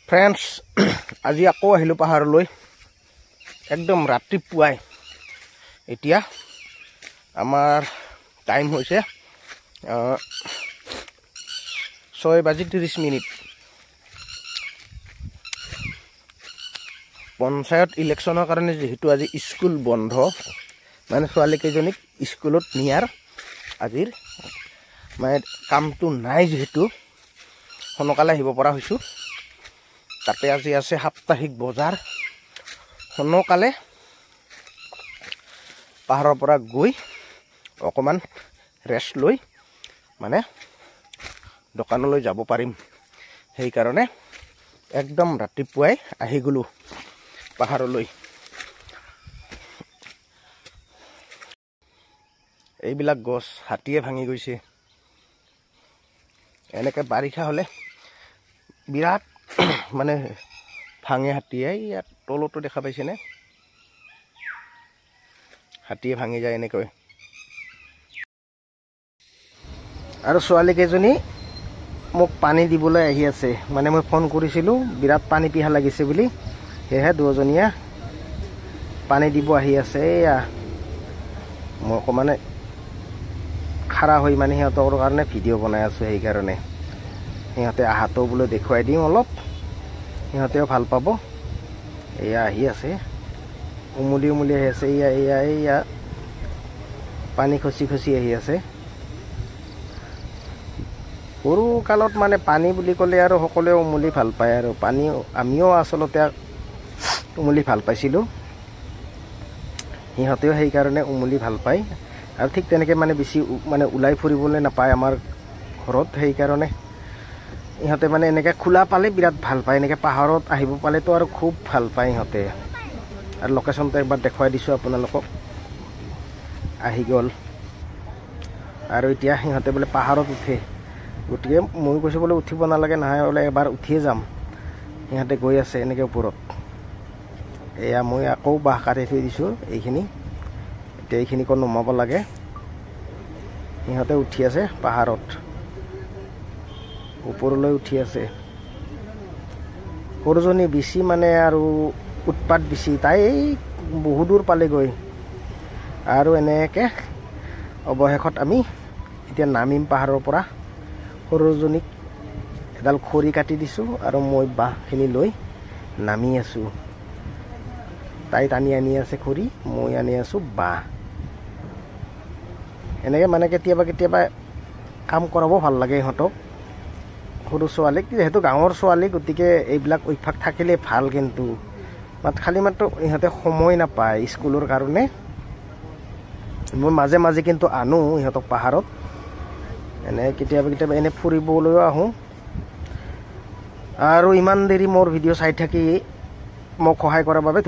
friends আজি আকৌ আহিলোঁ পাহাৰলৈ একদম ৰাতিপুৱাই এতিয়া আমাৰ টাইম হৈছে 6:30 পঞ্চায়ত ইলেকশ্যনৰ কাৰণে যেহেতু আজি স্কুল বন্ধ মানে ছোৱালী কেইজনীক স্কুলত নিয়াৰ আজিৰ মানে কামটো নাই যেহেতু সোনকালে আহিব পৰা হৈছোঁ তাতে আজি আছে সাপ্তাহিক বজাৰ সোনকালে পাহাৰৰ পৰা গৈ অকমান ৰেষ্ট লৈ মানে দোকানলৈ যাব পাৰিম সেই কাৰণে একদম ৰাতিপুৱাই আহি গলো পাহাৰলৈ এইবিলাক গছ হাতীয়ে ভাঙি গৈছে এনেকে বাৰিষা হলে বিৰাট মানে ভাঙে হাতীয়ে ইয়াত তলতো দেখা পাইছে নে হাতীয়ে ভাঙি যায় এনেকৈ আৰু ছোৱালী কেইজনী মোক পানী দিবলৈ আহি আছে মানে মই ফোন কৰিছিলোঁ বিৰাট পানী পিহা লাগিছে বুলি সেহে দুজনীয়া পানী দিব আহি আছে এয়া মই অকমানে খাৰা হৈ মানে সিহঁতৰ কাৰণে ভিডিঅ' বনাই আছোঁ সেই কাৰণে সিহঁতে আহাতো বোলে দেখুৱাই দিম অলপ সিহঁতেও ভাল পাব এয়া আহি আছে উমুলি উমুলি আহি আছে এয়া এয়া এয়া পানী খচি খচি আহি আছে সৰু কালত মানে পানী বুলি ক'লে আৰু সকলোৱে উমুলি ভাল পায় আৰু পানী আমিও আচলতে উমুলি ভাল পাইছিলোঁ সিহঁতেও সেইকাৰণে উমুলি ভাল পায় আৰু ঠিক তেনেকৈ মানে বেছি মানে ওলাই ফুৰিবলৈ নাপায় আমাৰ ঘৰত সেইকাৰণে ইহঁতে মানে এনেকৈ খোলা পালে বিৰাট ভাল পায় এনেকৈ পাহাৰত আহিব পালেতো আৰু খুব ভাল পায় ইহঁতে আৰু লোকেশ্যনটো একবাৰ দেখুৱাই দিছোঁ আপোনালোকক আহি গ'ল আৰু এতিয়া সিহঁতে বোলে পাহাৰত উঠে গতিকে মই কৈছোঁ বোলে উঠিব নালাগে নহয় বোলে এবাৰ উঠিয়ে যাম সিহঁতে গৈ আছে এনেকৈ ওপৰত এয়া মই আকৌ বাঁহ কাটি থৈ দিছোঁ এইখিনি এতিয়া এইখিনি ক'ত নমাব লাগে সিহঁতে উঠি আছে পাহাৰত ওপৰলৈ উঠি আছে সৰুজনী বেছি মানে আৰু উৎপাত বেছি তাই বহু দূৰ পালেগৈ আৰু এনেকৈ অৱশেষত আমি এতিয়া নামিম পাহাৰৰ পৰা সৰুজনীক এডাল খৰি কাটি দিছোঁ আৰু মই বাঁহখিনি লৈ নামি আছোঁ তাই টানি আনি আছে খৰি মই আনি আছোঁ বাঁহ এনেকৈ মানে কেতিয়াবা কেতিয়াবা কাম কৰাব ভাল লাগে ইহঁতক সৰু ছোৱালীক যিহেতু গাঁৱৰ ছোৱালী গতিকে এইবিলাক অভ্যাস থাকিলে ভাল কিন্তু খালি মাত্ৰ ইহঁতে সময় নাপায় স্কুলৰ কাৰণে মই মাজে মাজে কিন্তু আনো ইহঁতক পাহাৰত এনে কেতিয়াবা কেতিয়াবা এনে ফুৰিবলৈও আহোঁ আৰু ইমান দেৰি মোৰ ভিডিঅ' চাই থাকি মোক সহায় কৰাৰ বাবে